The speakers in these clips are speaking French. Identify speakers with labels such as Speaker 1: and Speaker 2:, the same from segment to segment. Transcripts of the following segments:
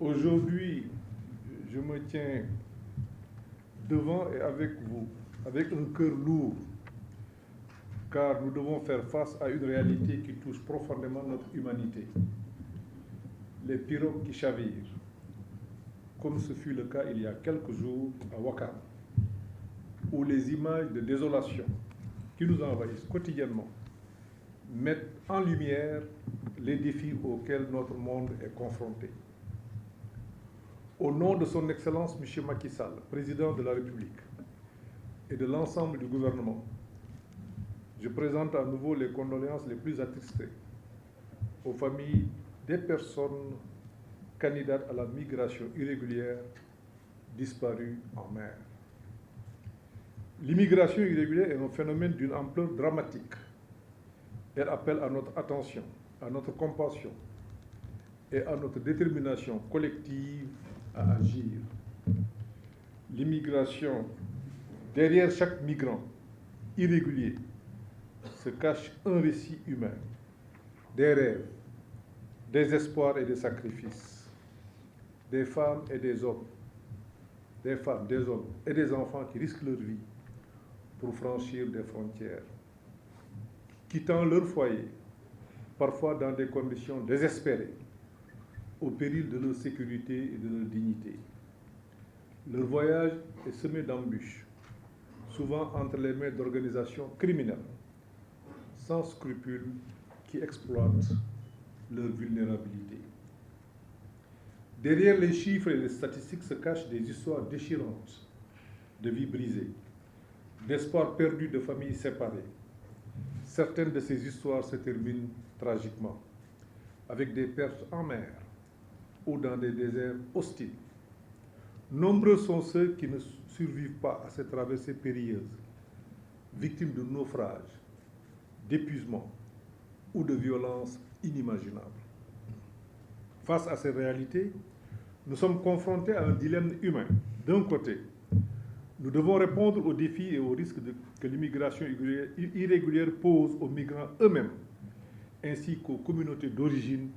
Speaker 1: Aujourd'hui, je me tiens devant et avec vous, avec un cœur lourd, car nous devons faire face à une réalité qui touche profondément notre humanité. Les pirogues qui chavirent, comme ce fut le cas il y a quelques jours à Ouakam, où les images de désolation qui nous envahissent quotidiennement mettent en lumière les défis auxquels notre monde est confronté. Au nom de son Excellence M. Macky Sall, Président de la République, et de l'ensemble du gouvernement, je présente à nouveau les condoléances les plus attristées aux familles des personnes candidates à la migration irrégulière disparues en mer. L'immigration irrégulière est un phénomène d'une ampleur dramatique. Elle appelle à notre attention, à notre compassion et à notre détermination collective à agir. L'immigration, derrière chaque migrant irrégulier, se cache un récit humain, des rêves, des espoirs et des sacrifices, des femmes et des hommes, des femmes, des hommes et des enfants qui risquent leur vie pour franchir des frontières, quittant leur foyer, parfois dans des conditions désespérées, au péril de leur sécurité et de leur dignité. Leur voyage est semé d'embûches, souvent entre les mains d'organisations criminelles, sans scrupules, qui exploitent leur vulnérabilité. Derrière les chiffres et les statistiques se cachent des histoires déchirantes de vies brisées, d'espoirs perdus de familles séparées. Certaines de ces histoires se terminent tragiquement, avec des pertes en mer ou dans des déserts hostiles. Nombreux sont ceux qui ne survivent pas à ces traversées périlleuses, victimes de naufrages, d'épuisement ou de violences inimaginables. Face à ces réalités, nous sommes confrontés à un dilemme humain. D'un côté, nous devons répondre aux défis et aux risques que l'immigration irrégulière pose aux migrants eux-mêmes, ainsi qu'aux communautés d'origine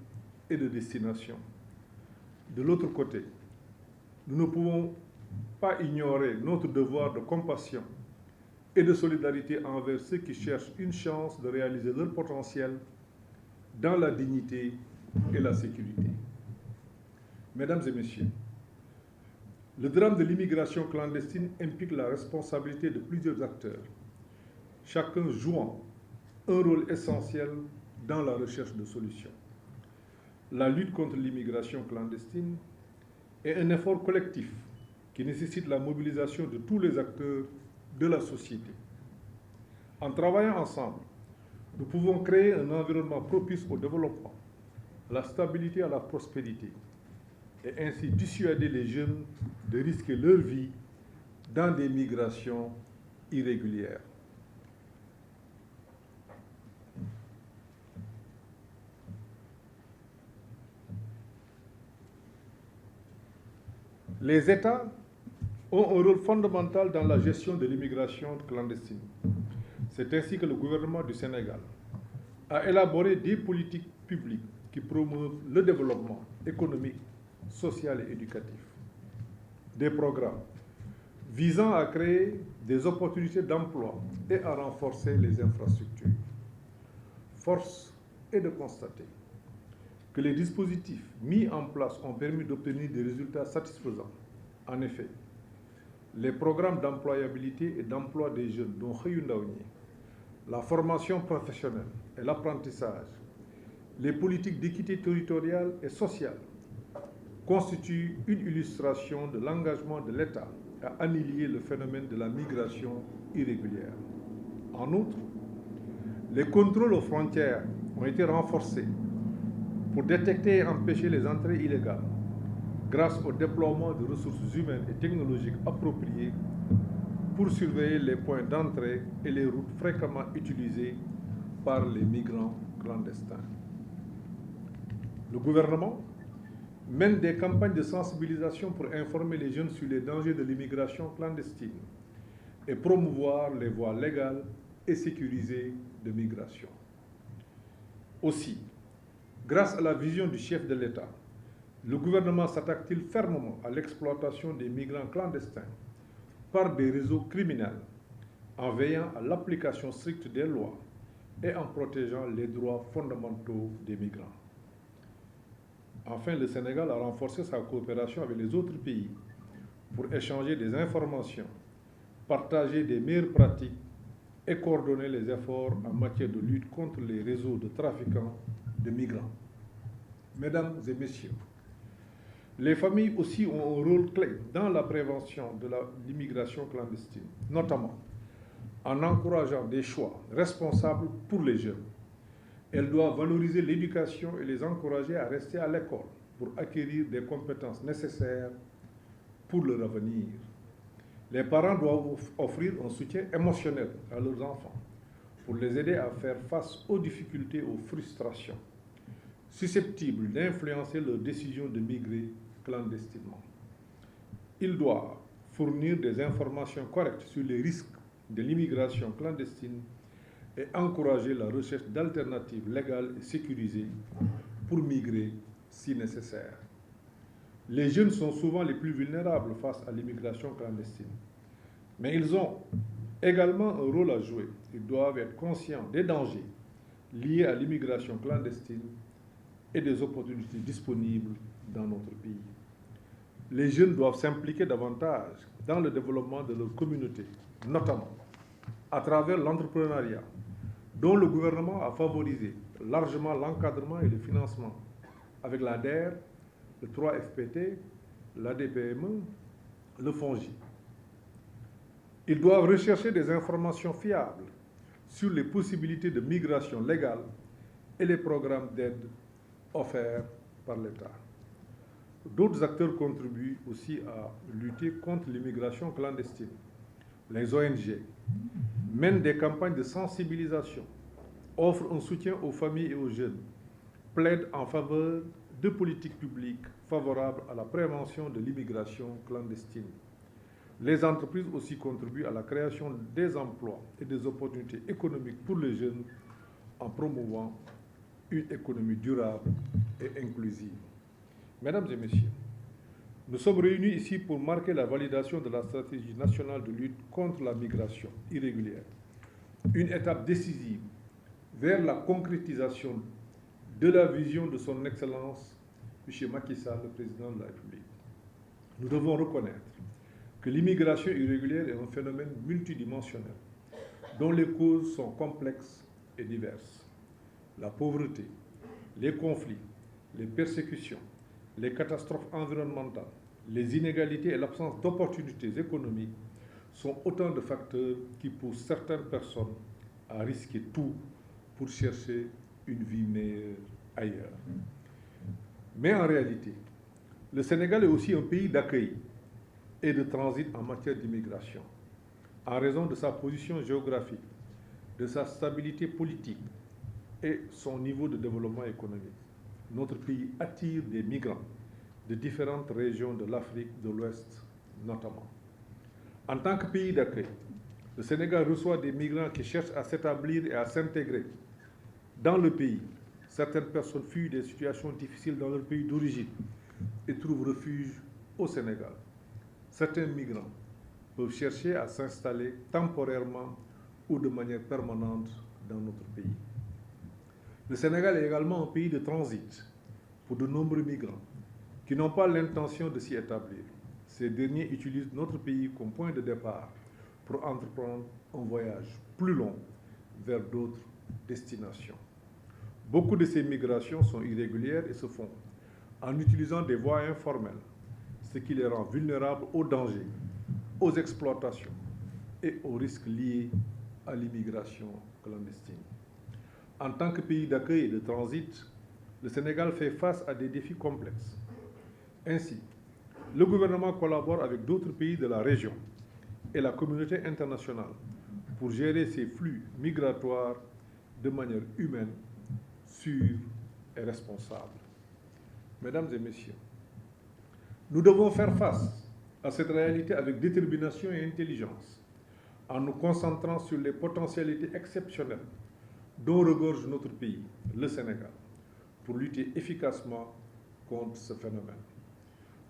Speaker 1: et de destination. De l'autre côté, nous ne pouvons pas ignorer notre devoir de compassion et de solidarité envers ceux qui cherchent une chance de réaliser leur potentiel dans la dignité et la sécurité. Mesdames et messieurs, le drame de l'immigration clandestine implique la responsabilité de plusieurs acteurs, chacun jouant un rôle essentiel dans la recherche de solutions. La lutte contre l'immigration clandestine est un effort collectif qui nécessite la mobilisation de tous les acteurs de la société. En travaillant ensemble, nous pouvons créer un environnement propice au développement, à la stabilité et à la prospérité, et ainsi dissuader les jeunes de risquer leur vie dans des migrations irrégulières. Les États ont un rôle fondamental dans la gestion de l'immigration clandestine. C'est ainsi que le gouvernement du Sénégal a élaboré des politiques publiques qui promeuvent le développement économique, social et éducatif. Des programmes visant à créer des opportunités d'emploi et à renforcer les infrastructures. Force est de constater que les dispositifs mis en place ont permis d'obtenir des résultats satisfaisants. En effet, les programmes d'employabilité et d'emploi des jeunes, dont Xëyu Ndaw ñi, la formation professionnelle et l'apprentissage, les politiques d'équité territoriale et sociale, constituent une illustration de l'engagement de l'État à annihiler le phénomène de la migration irrégulière. En outre, les contrôles aux frontières ont été renforcés pour détecter et empêcher les entrées illégales grâce au déploiement de ressources humaines et technologiques appropriées pour surveiller les points d'entrée et les routes fréquemment utilisées par les migrants clandestins. Le gouvernement mène des campagnes de sensibilisation pour informer les jeunes sur les dangers de l'immigration clandestine et promouvoir les voies légales et sécurisées de migration. Aussi, grâce à la vision du chef de l'État, Le gouvernement s'attaque-t-il fermement à l'exploitation des migrants clandestins par des réseaux criminels en veillant à l'application stricte des lois et en protégeant les droits fondamentaux des migrants? Enfin, le Sénégal a renforcé sa coopération avec les autres pays pour échanger des informations, partager des meilleures pratiques et coordonner les efforts en matière de lutte contre les réseaux de trafiquants de migrants. Mesdames et messieurs, les familles aussi ont un rôle clé dans la prévention de l'immigration clandestine, notamment en encourageant des choix responsables pour les jeunes. Elles doivent valoriser l'éducation et les encourager à rester à l'école pour acquérir des compétences nécessaires pour leur avenir. Les parents doivent offrir un soutien émotionnel à leurs enfants pour les aider à faire face aux difficultés, aux frustrations susceptibles d'influencer leur décision de migrer clandestinement. Ils doivent fournir des informations correctes sur les risques de l'immigration clandestine et encourager la recherche d'alternatives légales et sécurisées pour migrer si nécessaire. Les jeunes sont souvent les plus vulnérables face à l'immigration clandestine, mais ils ont également un rôle à jouer. Ils doivent être conscients des dangers liés à l'immigration clandestine et des opportunités disponibles dans notre pays. Les jeunes doivent s'impliquer davantage dans le développement de leur communauté, notamment à travers l'entrepreneuriat, dont le gouvernement a favorisé largement l'encadrement et le financement avec l'ADER, le 3FPT, l'ADPME, le FONGI. Ils doivent rechercher des informations fiables sur les possibilités de migration légale et les programmes d'aide offerts par l'État. D'autres acteurs contribuent aussi à lutter contre l'immigration clandestine. Les ONG mènent des campagnes de sensibilisation, offrent un soutien aux familles et aux jeunes, plaident en faveur de politiques publiques favorables à la prévention de l'immigration clandestine. Les entreprises aussi contribuent à la création des emplois et des opportunités économiques pour les jeunes en promouvant une économie durable et inclusive. Mesdames et messieurs, nous sommes réunis ici pour marquer la validation de la stratégie nationale de lutte contre la migration irrégulière, une étape décisive vers la concrétisation de la vision de son Excellence, M. Macky Sall, le Président de la République. Nous devons reconnaître que l'immigration irrégulière est un phénomène multidimensionnel dont les causes sont complexes et diverses. La pauvreté, les conflits, les persécutions, les catastrophes environnementales, les inégalités et l'absence d'opportunités économiques sont autant de facteurs qui poussent certaines personnes à risquer tout pour chercher une vie meilleure ailleurs. Mais en réalité, le Sénégal est aussi un pays d'accueil et de transit en matière d'immigration, en raison de sa position géographique, de sa stabilité politique et son niveau de développement économique. Notre pays attire des migrants de différentes régions de l'Afrique de l'Ouest notamment. En tant que pays d'accueil, le Sénégal reçoit des migrants qui cherchent à s'établir et à s'intégrer dans le pays. Certaines personnes fuient des situations difficiles dans leur pays d'origine et trouvent refuge au Sénégal. Certains migrants peuvent chercher à s'installer temporairement ou de manière permanente dans notre pays. Le Sénégal est également un pays de transit pour de nombreux migrants qui n'ont pas l'intention de s'y établir. Ces derniers utilisent notre pays comme point de départ pour entreprendre un voyage plus long vers d'autres destinations. Beaucoup de ces migrations sont irrégulières et se font en utilisant des voies informelles, ce qui les rend vulnérables aux dangers, aux exploitations et aux risques liés à l'immigration clandestine. En tant que pays d'accueil et de transit, le Sénégal fait face à des défis complexes. Ainsi, le gouvernement collabore avec d'autres pays de la région et la communauté internationale pour gérer ces flux migratoires de manière humaine, sûre et responsable. Mesdames et messieurs, nous devons faire face à cette réalité avec détermination et intelligence, en nous concentrant sur les potentialités exceptionnelles dont regorge notre pays, le Sénégal, pour lutter efficacement contre ce phénomène.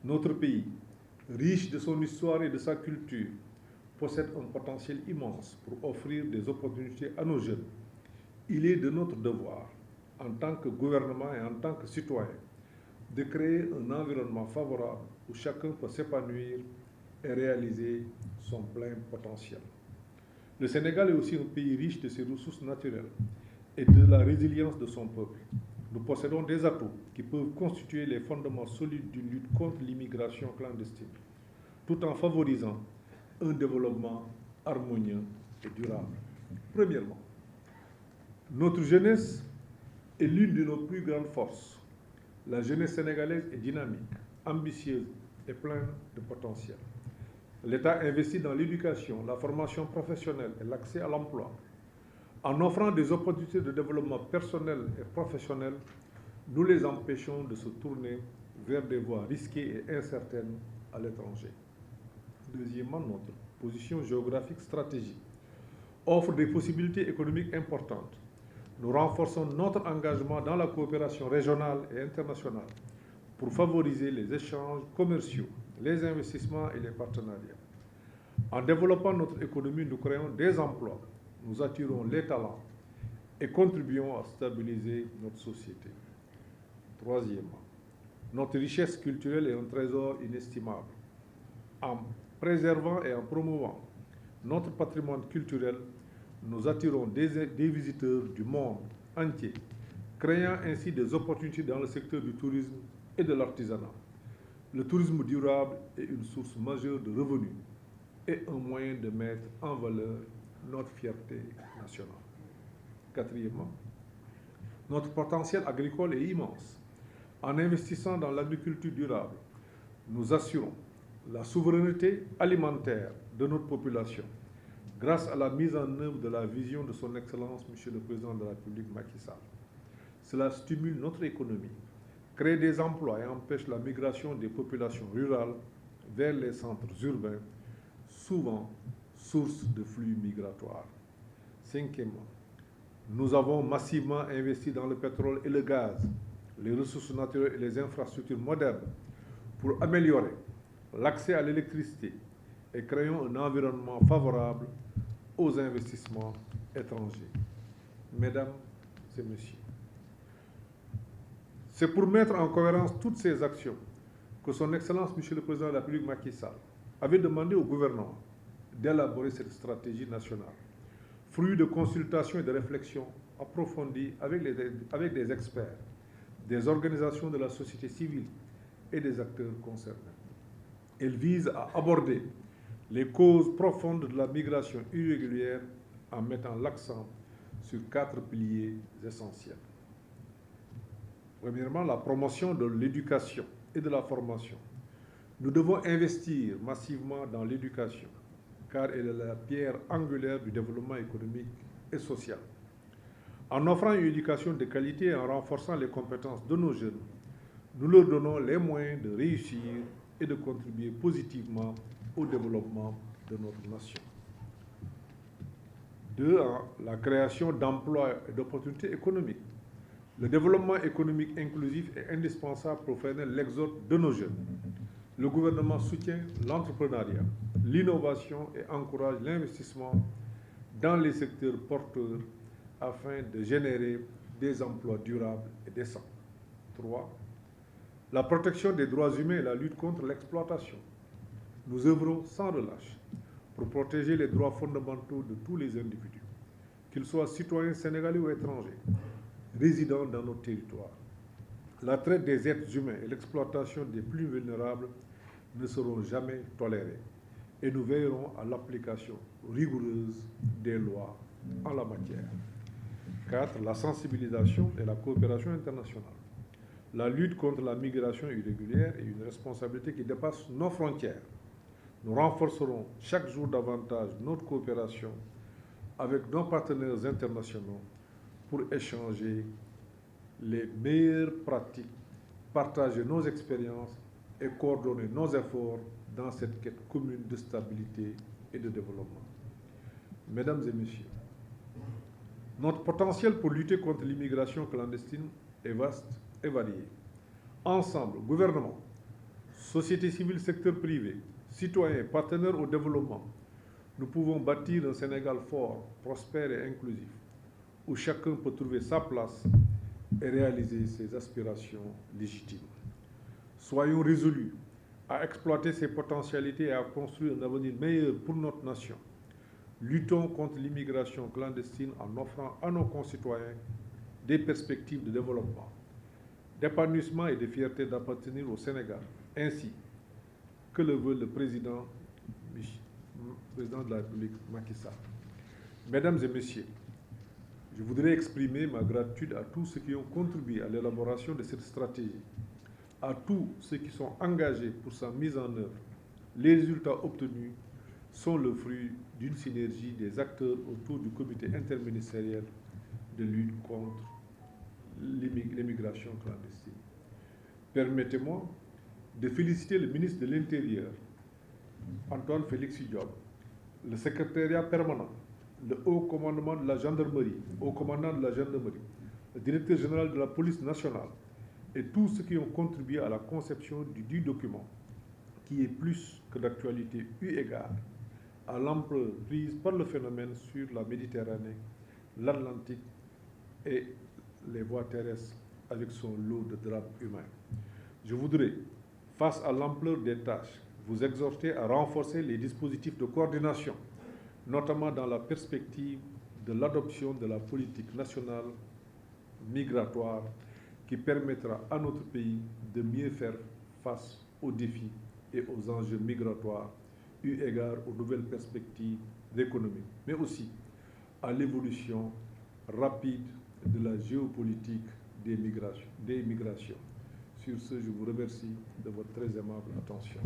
Speaker 1: Notre pays, riche de son histoire et de sa culture, possède un potentiel immense pour offrir des opportunités à nos jeunes. Il est de notre devoir, en tant que gouvernement et en tant que citoyen, de créer un environnement favorable où chacun peut s'épanouir et réaliser son plein potentiel. Le Sénégal est aussi un pays riche de ses ressources naturelles et de la résilience de son peuple. Nous possédons des atouts qui peuvent constituer les fondements solides d'une lutte contre l'immigration clandestine, tout en favorisant un développement harmonieux et durable. Premièrement, notre jeunesse est l'une de nos plus grandes forces. La jeunesse sénégalaise est dynamique, ambitieuse et pleine de potentiel. L'État investit dans l'éducation, la formation professionnelle et l'accès à l'emploi. En offrant des opportunités de développement personnel et professionnel, nous les empêchons de se tourner vers des voies risquées et incertaines à l'étranger. Deuxièmement, notre position géographique stratégique offre des possibilités économiques importantes. Nous renforçons notre engagement dans la coopération régionale et internationale pour favoriser les échanges commerciaux, les investissements et les partenariats. En développant notre économie, nous créons des emplois, nous attirons les talents et contribuons à stabiliser notre société. Troisièmement, notre richesse culturelle est un trésor inestimable. En préservant et en promouvant notre patrimoine culturel, nous attirons des visiteurs du monde entier, créant ainsi des opportunités dans le secteur du tourisme et de l'artisanat. Le tourisme durable est une source majeure de revenus et un moyen de mettre en valeur notre fierté nationale. Quatrièmement, notre potentiel agricole est immense. En investissant dans l'agriculture durable, nous assurons la souveraineté alimentaire de notre population grâce à la mise en œuvre de la vision de son Excellence, Monsieur le Président de la République, Macky Sall. Cela stimule notre économie, crée des emplois et empêche la migration des populations rurales vers les centres urbains, souvent source de flux migratoires. Cinquièmement, nous avons massivement investi dans le pétrole et le gaz, les ressources naturelles et les infrastructures modernes pour améliorer l'accès à l'électricité et créons un environnement favorable aux investissements étrangers. Mesdames et messieurs, c'est pour mettre en cohérence toutes ces actions que son Excellence, Monsieur le Président de la République, Macky Sall, avait demandé au gouvernement d'élaborer cette stratégie nationale, fruit de consultations et de réflexions approfondies avec des experts, des organisations de la société civile et des acteurs concernés. Elle vise à aborder les causes profondes de la migration irrégulière en mettant l'accent sur 4 piliers essentiels. Premièrement, la promotion de l'éducation et de la formation. Nous devons investir massivement dans l'éducation, car elle est la pierre angulaire du développement économique et social. En offrant une éducation de qualité et en renforçant les compétences de nos jeunes, nous leur donnons les moyens de réussir et de contribuer positivement au développement de notre nation. 2. La création d'emplois et d'opportunités économiques. Le développement économique inclusif est indispensable pour freiner l'exode de nos jeunes. Le gouvernement soutient l'entrepreneuriat, l'innovation et encourage l'investissement dans les secteurs porteurs afin de générer des emplois durables et décents. 3. La protection des droits humains et la lutte contre l'exploitation. Nous œuvrons sans relâche pour protéger les droits fondamentaux de tous les individus, qu'ils soient citoyens sénégalais ou étrangers, résidant dans nos territoires. La traite des êtres humains et l'exploitation des plus vulnérables ne seront jamais tolérées et nous veillerons à l'application rigoureuse des lois en la matière. 4. La sensibilisation et la coopération internationale. La lutte contre la migration irrégulière est une responsabilité qui dépasse nos frontières. Nous renforcerons chaque jour davantage notre coopération avec nos partenaires internationaux pour échanger les meilleures pratiques, partager nos expériences et coordonner nos efforts dans cette quête commune de stabilité et de développement. Mesdames et messieurs, notre potentiel pour lutter contre l'immigration clandestine est vaste et varié. Ensemble, gouvernement, société civile, secteur privé, citoyens, partenaires au développement, nous pouvons bâtir un Sénégal fort, prospère et inclusif, où chacun peut trouver sa place et réaliser ses aspirations légitimes. Soyons résolus à exploiter ses potentialités et à construire un avenir meilleur pour notre nation. Luttons contre l'immigration clandestine en offrant à nos concitoyens des perspectives de développement, d'épanouissement et de fierté d'appartenir au Sénégal, ainsi que le veut le président de la République, Macky Sall. Mesdames et messieurs, je voudrais exprimer ma gratitude à tous ceux qui ont contribué à l'élaboration de cette stratégie, à tous ceux qui sont engagés pour sa mise en œuvre. Les résultats obtenus sont le fruit d'une synergie des acteurs autour du comité interministériel de lutte contre l'immigration clandestine. Permettez-moi de féliciter le ministre de l'Intérieur, Antoine Félix Diop, le secrétariat permanent, le haut commandement de la gendarmerie, haut commandant de la gendarmerie, le directeur général de la police nationale et tous ceux qui ont contribué à la conception du document, qui est plus que d'actualité eu égard à l'ampleur prise par le phénomène sur la Méditerranée, l'Atlantique et les voies terrestres avec son lot de drames humains. Je voudrais, face à l'ampleur des tâches, vous exhorter à renforcer les dispositifs de coordination, notamment dans la perspective de l'adoption de la politique nationale migratoire qui permettra à notre pays de mieux faire face aux défis et aux enjeux migratoires eu égard aux nouvelles perspectives économiques, mais aussi à l'évolution rapide de la géopolitique des migrations. Sur ce, je vous remercie de votre très aimable attention.